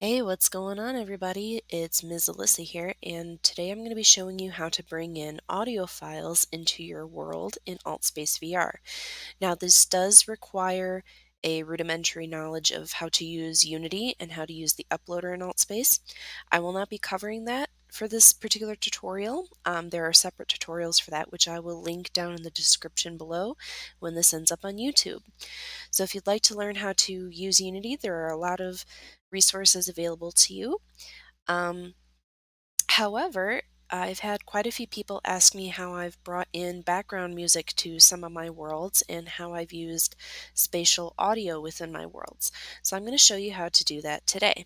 Hey, what's going on, everybody? It's Ms. Alyssa here, and today I'm going to be showing you how to bring in audio files into your world in Altspace VR. Now, this does require a rudimentary knowledge of how to use Unity and how to use the uploader in Altspace. I will not be covering that for this particular tutorial. There are separate tutorials for that, which I will link down in the description below when this ends up on YouTube. So if you'd like to learn how to use Unity, there are a lot of resources available to you. Um, However, I've had quite a few people ask me how I've brought in background music to some of my worlds and how I've used spatial audio within my worlds. So I'm going to show you how to do that today.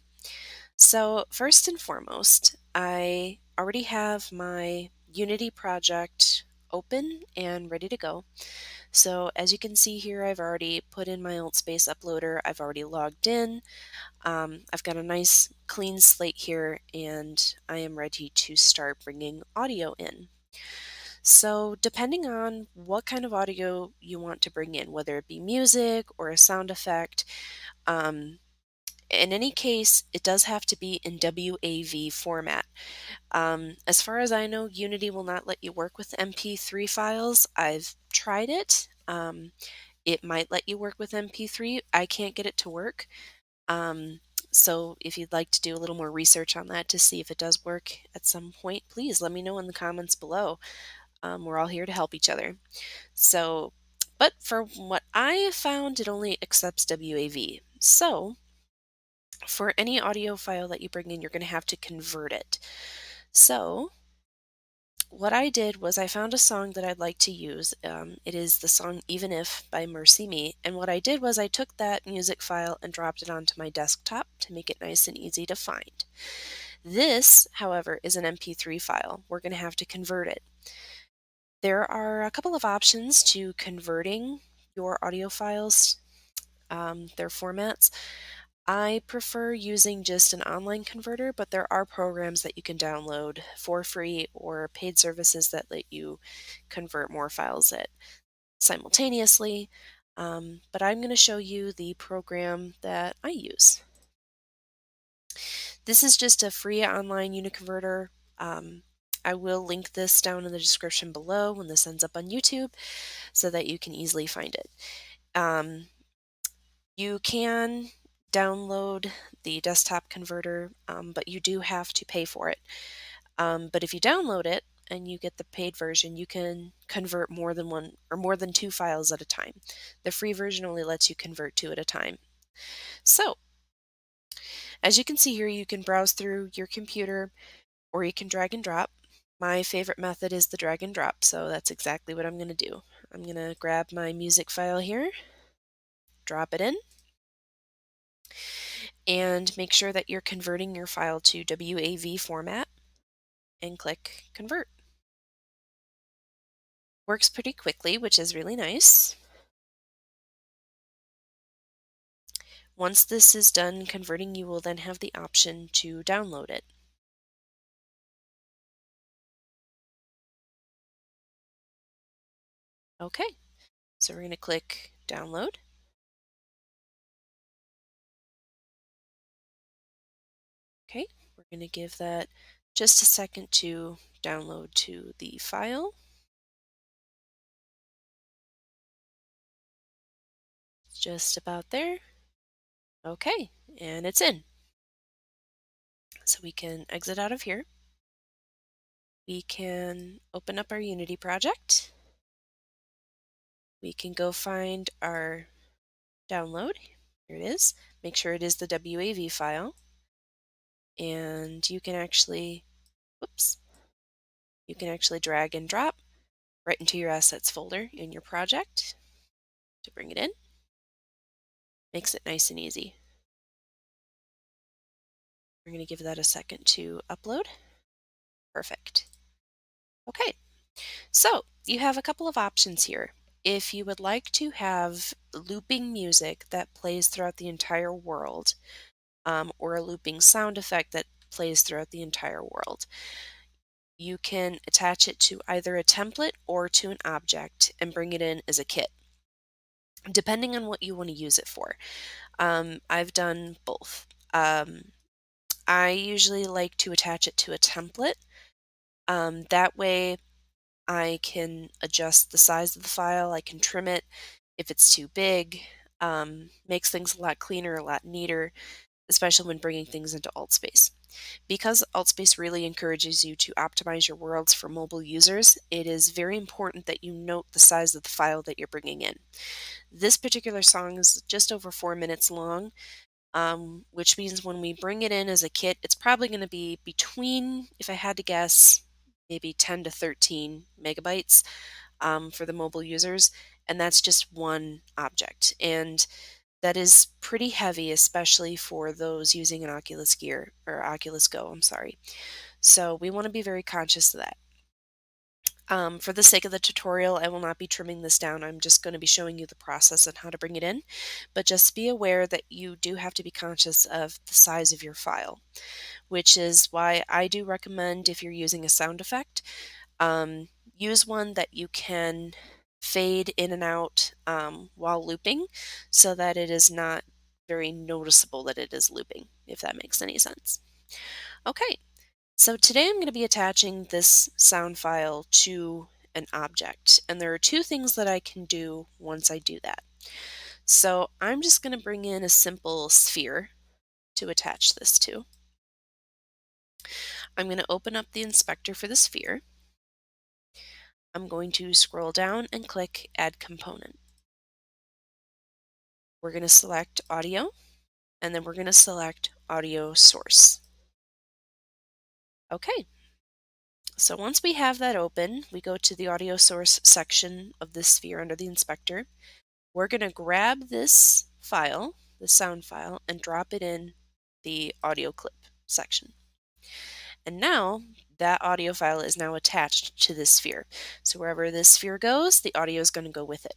So first and foremost, I already have my Unity project open and ready to go. So as you can see here, I've already put in my Altspace uploader. I've already logged in. I've got a nice clean slate here, and I am ready to start bringing audio in. So depending on what kind of audio you want to bring in, whether it be music or a sound effect, um, in any case, it does have to be in WAV format. As far as I know, Unity will not let you work with MP3 files. I've tried it. It might let you work with MP3. I can't get it to work. Um, so if you'd like to do a little more research on that to see if it does work at some point, please let me know in the comments below. We're all here to help each other. So, but for what I found, it only accepts WAV. So for any audio file that you bring in, you're going to have to convert it. So what I did was I found a song that I'd like to use. It is the song Even If by Mercy Me. And what I did was I took that music file and dropped it onto my desktop to make it nice and easy to find. This, however, is an MP3 file. We're going to have to convert it. There are a couple of options to converting your audio files, their formats. I prefer using just an online converter, but there are programs that you can download for free or paid services that let you convert more files simultaneously. But I'm going to show you the program that I use. This is just a free online uniconverter. I will link this down in the description below when this ends up on YouTube so that you can easily find it. Um, You can download the desktop converter, but you do have to pay for it. But if you download it and you get the paid version, you can convert more than one or more than two files at a time. The free version only lets you convert two at a time. So, as you can see here, you can browse through your computer or you can drag and drop. My favorite method is the drag and drop, so that's exactly what I'm going to do. I'm going to grab my music file here, drop it in, and make sure that you're converting your file to WAV format and click Convert. Works pretty quickly, which is really nice. Once this is done converting, you will then have the option to download it. Okay, so we're going to click Download. Okay, we're going to give that just a second to download to the file. Just about there. Okay, and it's in. So we can exit out of here. We can open up our Unity project. We can go find our download. Here it is. Make sure it is the WAV file. And you can actually, whoops, you can actually drag and drop right into your assets folder in your project to bring it in. Makes it nice and easy. We're going to give that a second to upload. Perfect. Okay, so you have a couple of options here. If you would like to have looping music that plays throughout the entire world, or a looping sound effect that plays throughout the entire world, you can attach it to either a template or to an object and bring it in as a kit, depending on what you want to use it for. I've done both. I usually like to attach it to a template. That way I can adjust the size of the file, I can trim it if it's too big, makes things a lot cleaner, a lot neater, especially when bringing things into Altspace. Because Altspace really encourages you to optimize your worlds for mobile users, it is very important that you note the size of the file that you're bringing in. This particular song is just over 4 minutes long, which means when we bring it in as a kit, it's probably going to be between, if I had to guess, maybe 10 to 13 megabytes for the mobile users, and that's just one object. And that is pretty heavy, especially for those using an Oculus Gear or Oculus Go, I'm sorry. So we want to be very conscious of that. For the sake of the tutorial, I will not be trimming this down. I'm just going to be showing you the process and how to bring it in. But just be aware that you do have to be conscious of the size of your file, which is why I do recommend, if you're using a sound effect, use one that you can fade in and out while looping so that it is not very noticeable that it is looping, if that makes any sense. Okay, so today I'm going to be attaching this sound file to an object, and there are two things that I can do once I do that. So I'm just going to bring in a simple sphere to attach this to. I'm going to open up the inspector for the sphere. I'm going to scroll down and click Add Component. We're going to select Audio, and then we're going to select Audio Source. Okay, so once we have that open, we go to the Audio Source section of the sphere under the inspector. We're going to grab this file, the sound file, and drop it in the audio clip section. And now that audio file is now attached to this sphere. So wherever this sphere goes, the audio is going to go with it.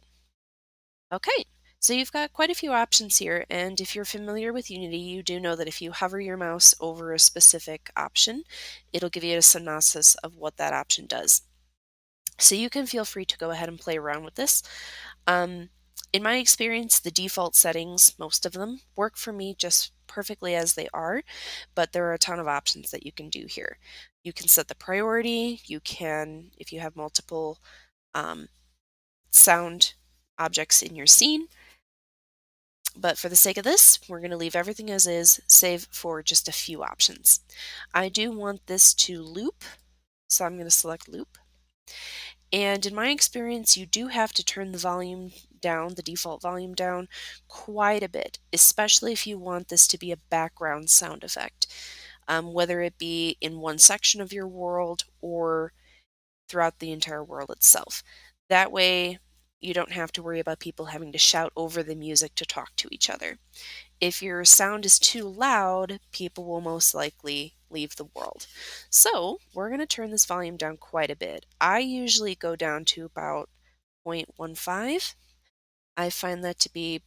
Okay, so you've got quite a few options here, and if you're familiar with Unity, you do know that if you hover your mouse over a specific option, it'll give you a synopsis of what that option does. So you can feel free to go ahead and play around with this. In my experience, the default settings, most of them, work for me just perfectly as they are, but there are a ton of options that you can do here. You can set the priority, you can, if you have multiple sound objects in your scene, but for the sake of this, we're going to leave everything as is, save for just a few options. I do want this to loop, so I'm going to select loop. And in my experience, you do have to turn the volume down, the default volume down, quite a bit, especially if you want this to be a background sound effect, whether it be in one section of your world or throughout the entire world itself. That way, you don't have to worry about people having to shout over the music to talk to each other. If your sound is too loud, people will most likely leave the world. So we're going to turn this volume down quite a bit. I usually go down to about 0.15. I find that to be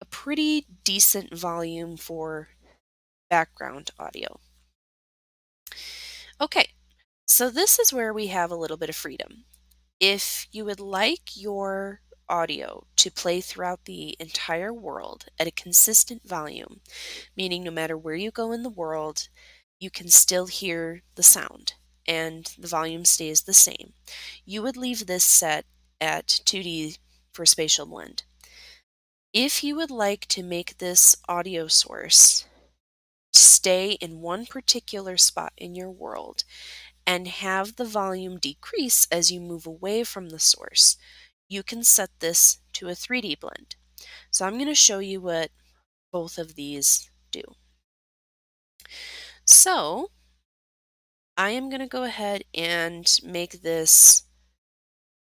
a pretty decent volume for background audio. Okay, so this is where we have a little bit of freedom. If you would like your audio to play throughout the entire world at a consistent volume, meaning no matter where you go in the world, you can still hear the sound and the volume stays the same, you would leave this set at 2D for spatial blend. If you would like to make this audio source stay in one particular spot in your world and have the volume decrease as you move away from the source, you can set this to a 3D blend. So I'm going to show you what both of these do. So I am going to go ahead and make this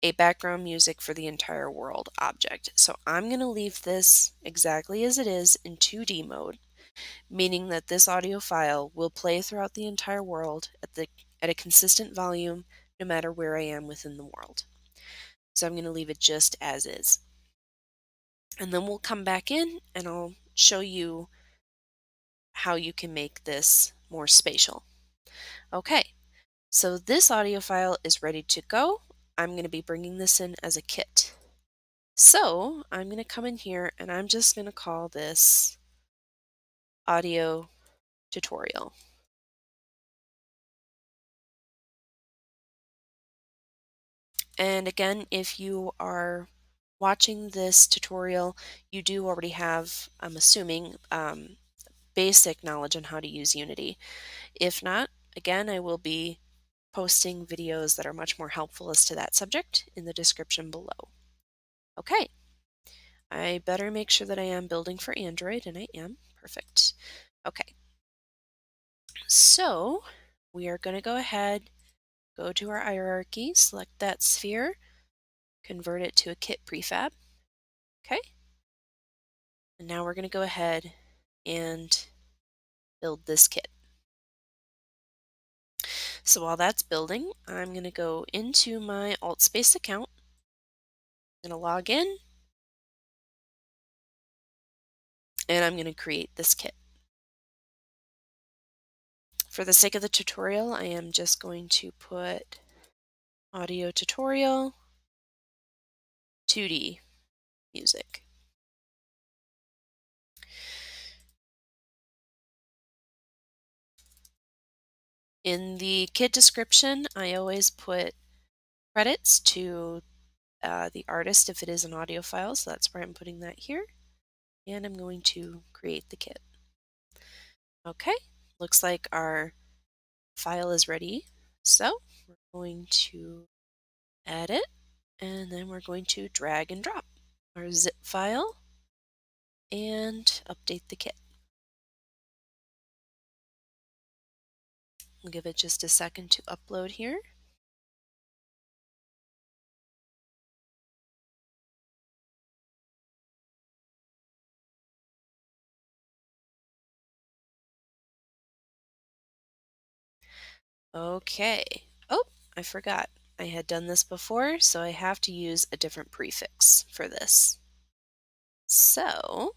a background music for the entire world object. So I'm going to leave this exactly as it is in 2D mode, meaning that this audio file will play throughout the entire world at a consistent volume no matter where I am within the world. So I'm going to leave it just as is. And then we'll come back in and I'll show you how you can make this more spatial. Okay, so this audio file is ready to go. I'm going to be bringing this in as a kit. So I'm going to come in here and I'm just going to call this audio tutorial. And again, if you are watching this tutorial, you do already have, I'm assuming, basic knowledge on how to use Unity. If not, again, I will be posting videos that are much more helpful as to that subject in the description below. Okay, I better make sure that I am building for Android, and I am. Perfect. Okay, so we are going to go ahead, go to our hierarchy, select that sphere, convert it to a kit prefab. Okay, and now we're going to go ahead and build this kit. So while that's building, I'm going to go into my Altspace account. I'm going to log in, and I'm going to create this kit. For the sake of the tutorial, I am just going to put audio tutorial 2D music. In the kit description, I always put credits to the artist if it is an audio file, so that's where I'm putting that here. And I'm going to create the kit. Okay, looks like our file is ready. So we're going to add it, and then we're going to drag and drop our zip file and update the kit. We'll give it just a second to upload here. Okay. Oh, I forgot. I had done this before, so I have to use a different prefix for this. So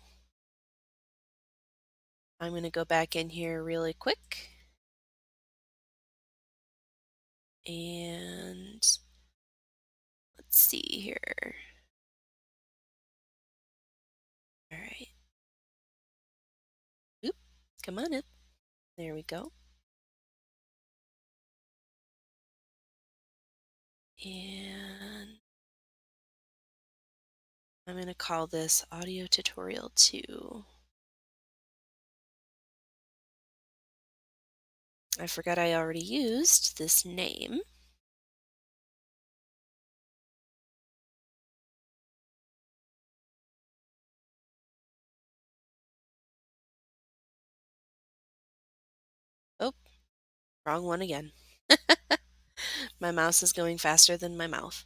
I'm going to go back in here really quick. And let's see here. All right. Oop, come on in. There we go. And I'm going to call this audio tutorial 2. I forgot I already used this name. Oh, wrong one again. My mouse is going faster than my mouth.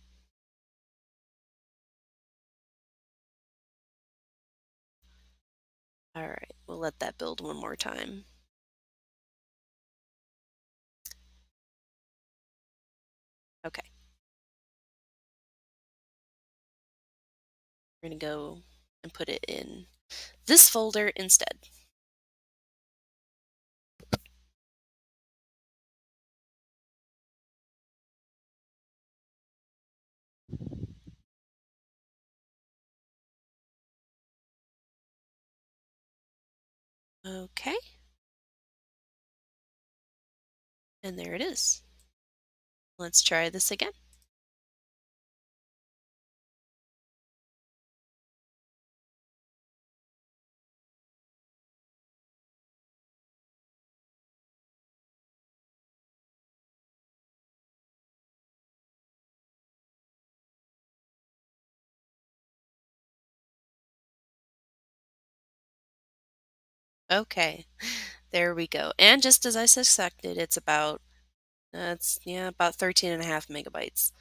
All right, we'll let that build one more time. Okay. We're going to go and put it in this folder instead. Okay. And there it is. Let's try this again. Okay, there we go. And just as I suspected, it's about about 13.5 megabytes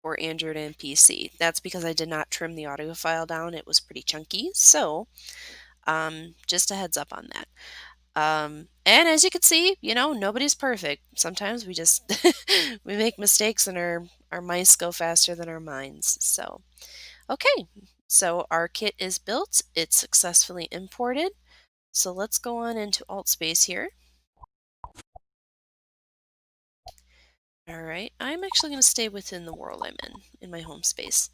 for Android and PC. That's because I did not trim the audio file down. It was pretty chunky. So just a heads up on that. And as you can see, nobody's perfect. Sometimes we just we make mistakes and our mice go faster than our minds. So, okay. So our kit is built. It's successfully imported. So let's go on into Altspace here. All right. I'm actually going to stay within the world I'm in my home space.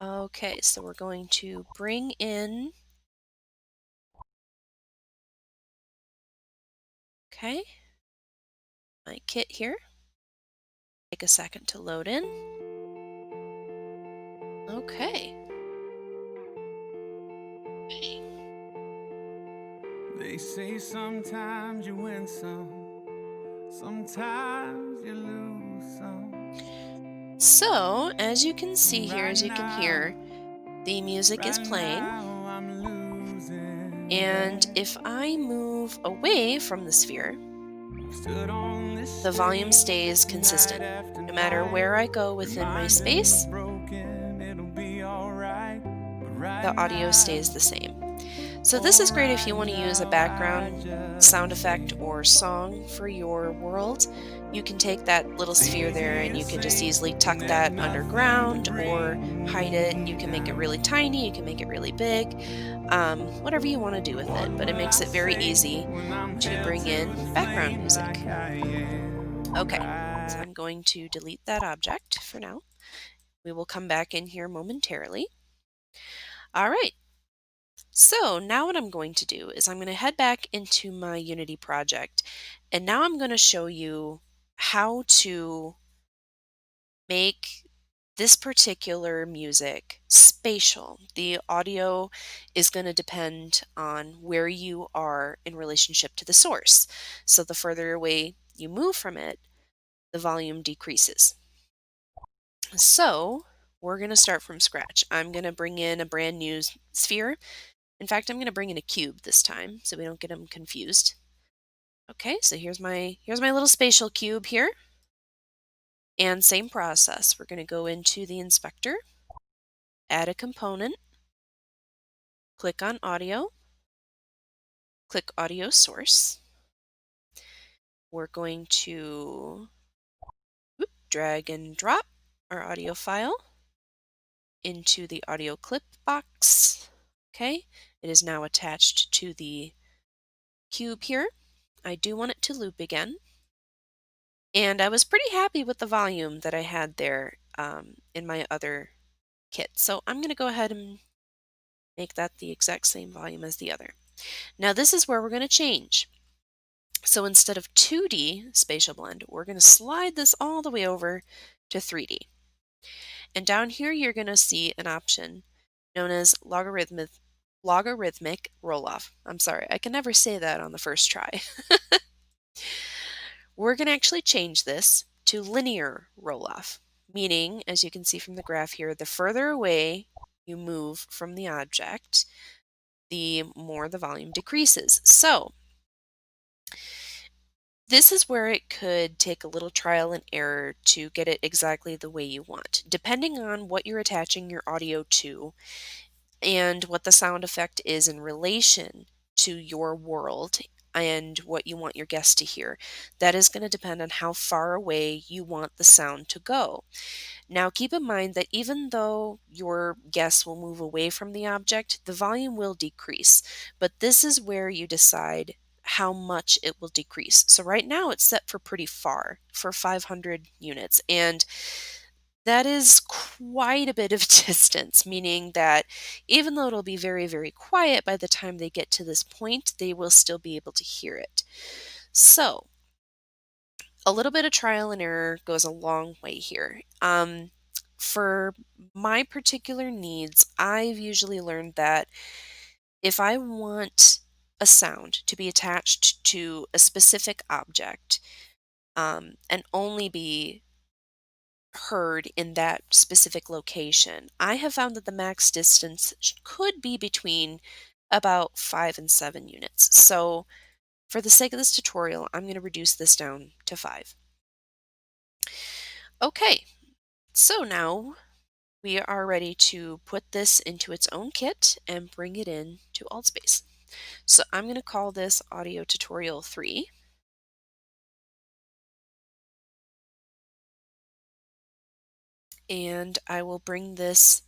Okay, so we're going to bring in Okay, my kit here. Take a second to load in. Okay. They say sometimes you win some, sometimes you lose some. So, as you can see here, Right as you can hear, now, the music is right playing. now I'm losing. And Yeah. if I move away from the sphere, Stood on this the volume stage stays night consistent. after No matter night, where I go within my reminding the space, broken it'll be alright. But right the audio stays now, the same. So this oh is great if you right want to use a now, I background sound just effect can't. or song for your world. You can take that little It's sphere there easy and to you can just say easily when tuck there's that nothing to underground or bring hide it. You me can make it down. really tiny, you can make it really big, whatever you want to do with What it. But it will I makes it very say easy when I'm to held bring to in the background flame music. like I am Okay, so right? I'm going to delete that object for now. We will come back in here momentarily. All right, so now what I'm going to do is I'm going to head back into my Unity project, and now I'm going to show you how to make this particular music spatial. The audio is going to depend on where you are in relationship to the source. So the further away you move from it, the volume decreases. So we're going to start from scratch. I'm going to bring in a brand new sphere. In fact, I'm going to bring in a cube this time so we don't get them confused. Okay, so here's my little spatial cube here. And same process. We're going to go into the inspector, add a component, click on audio, click audio source. We're going to drag and drop our audio file into the audio clip box. Okay, it is now attached to the cube here. I do want it to loop again. And I was pretty happy with the volume that I had there in my other kit. So I'm going to go ahead and make that the exact same volume as the other. Now this is where we're going to change. So instead of 2D spatial blend, we're going to slide this all the way over to 3D. And down here you're going to see an option known as logarithmic roll-off. I'm sorry, I can never say that on the first try. We're going to actually change this to linear roll-off, meaning, as you can see from the graph here, the further away you move from the object, the more the volume decreases. So this is where it could take a little trial and error to get it exactly the way you want. Depending on what you're attaching your audio to and what the sound effect is in relation to your world and what you want your guests to hear, that is going to depend on how far away you want the sound to go. Now, keep in mind that even though your guests will move away from the object, the volume will decrease. But this is where you decide how much it will decrease. So right now it's set for pretty far, for 500 units. And that is quite a bit of distance, meaning that even though it'll be very, very quiet by the time they get to this point, they will still be able to hear it. So a little bit of trial and error goes a long way here. For my particular needs, I've usually learned that if I want a sound to be attached to a specific object and only be heard in that specific location, I have found that the max distance could be between about 5 and 7 units. So for the sake of this tutorial, I'm going to reduce this down to 5. Okay, so now we are ready to put this into its own kit and bring it in to Altspace. So I'm going to call this audio tutorial 3. And I will bring this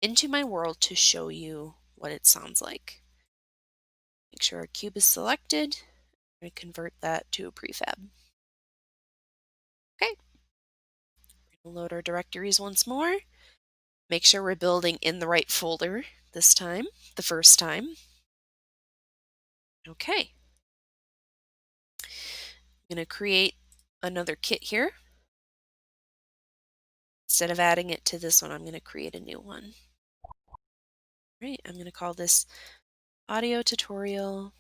into my world to show you what it sounds like. Make sure our cube is selected. I'm going to convert that to a prefab. Okay, we'll load our directories once more. Make sure we're building in the right folder this time, the first time. Okay. I'm going to create another kit here. Instead of adding it to this one, I'm going to create a new one. All right, I'm going to call this Audio Tutorial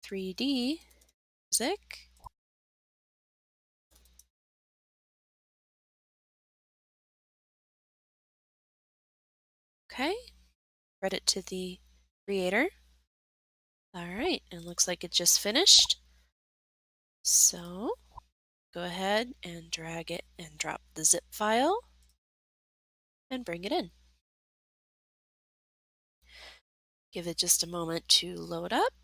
3D Music. Okay, credit to the creator. All right, and looks like it just finished. So go ahead and drag it and drop the zip file and bring it in. Give it just a moment to load up.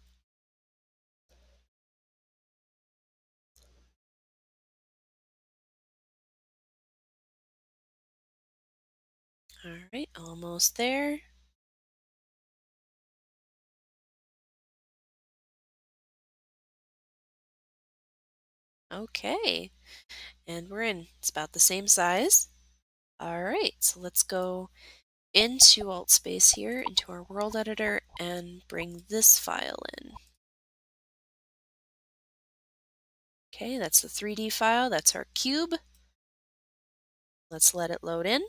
All right, almost there. Okay, and we're in. It's about the same size. All right, so let's go into Altspace here, into our world editor, and bring this file in. Okay, that's the 3D file. That's our cube. Let's let it load in.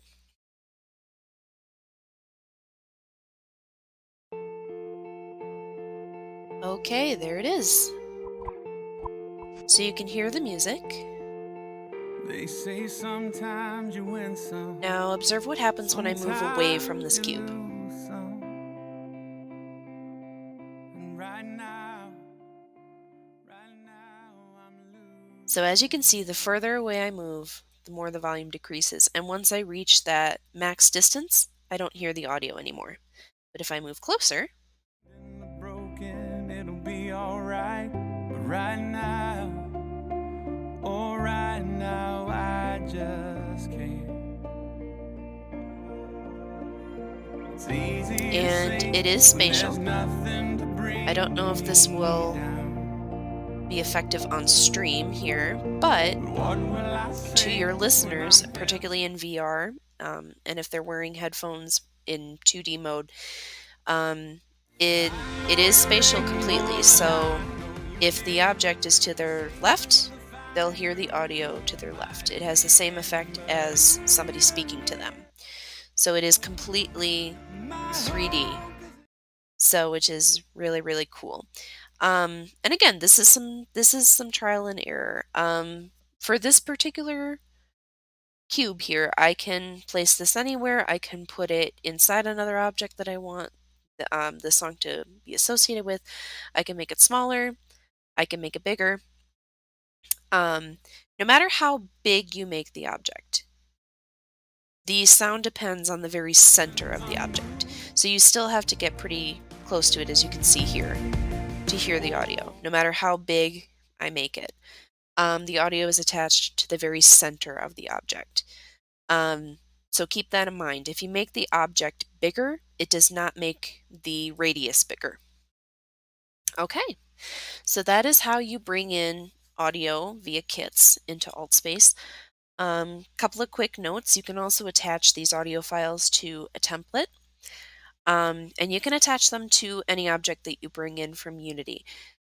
Okay, there it is. So you can hear the music. They say sometimes you win some, Now observe what happens when I move away from sometimes this you cube. lose some. And right now I'm losing. So as you can see, the further away I move, the more the volume decreases. And once I reach that max distance, I don't hear the audio anymore. But if I move closer, In the broken, it'll be alright. But right now, I just can't. It's easy to and say it is when there's spatial. nothing to I don't know if this bring me will down. be effective on stream here, but But what will I to say your when listeners, I'm dead? particularly in VR, and if they're wearing headphones in 2D mode, um, it is spatial completely. So if the object is to their left, they'll hear the audio to their left. It has the same effect as somebody speaking to them. So it is completely 3D. So which is really, really cool. And again, this is some trial and error. For this particular cube here, I can place this anywhere. I can put it inside another object that I want the song to be associated with. I can make it smaller. I can make it bigger. No matter how big you make the object, the sound depends on the very center of the object. So you still have to get pretty close to it, as you can see here, to hear the audio, no matter how big I make it. The audio is attached to the very center of the object. Um, so keep that in mind. If you make the object bigger, it does not make the radius bigger. Okay, so that is how you bring in audio via kits into Altspace. Couple of quick notes. You can also attach these audio files to a template, and you can attach them to any object that you bring in from Unity.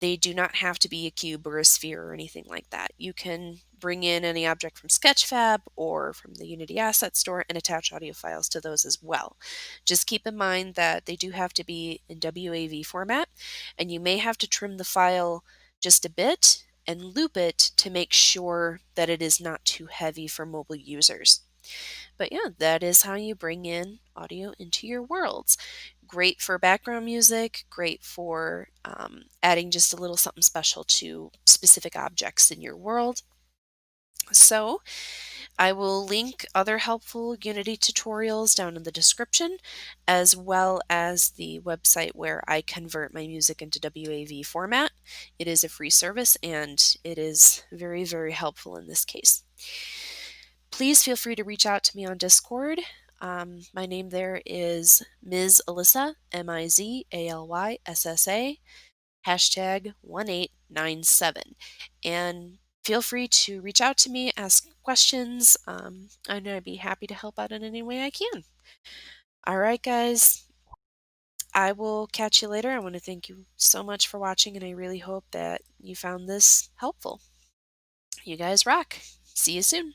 They do not have to be a cube or a sphere or anything like that. You can bring in any object from Sketchfab or from the Unity Asset Store and attach audio files to those as well. Just keep in mind that they do have to be in WAV format, and you may have to trim the file just a bit and loop it to make sure that it is not too heavy for mobile users. But yeah, that is how you bring in audio into your worlds. Great for background music, great for adding just a little something special to specific objects in your world. So, I will link other helpful Unity tutorials down in the description, as well as the website where I convert my music into WAV format. It is a free service and it is very, very helpful in this case. Please feel free to reach out to me on Discord. My name there is Ms. Alyssa, MIZALYSSA, hashtag 1897. And feel free to reach out to me, ask questions, and I'd be happy to help out in any way I can. All right, guys. I will catch you later. I want to thank you so much for watching, and I really hope that you found this helpful. You guys rock. See you soon.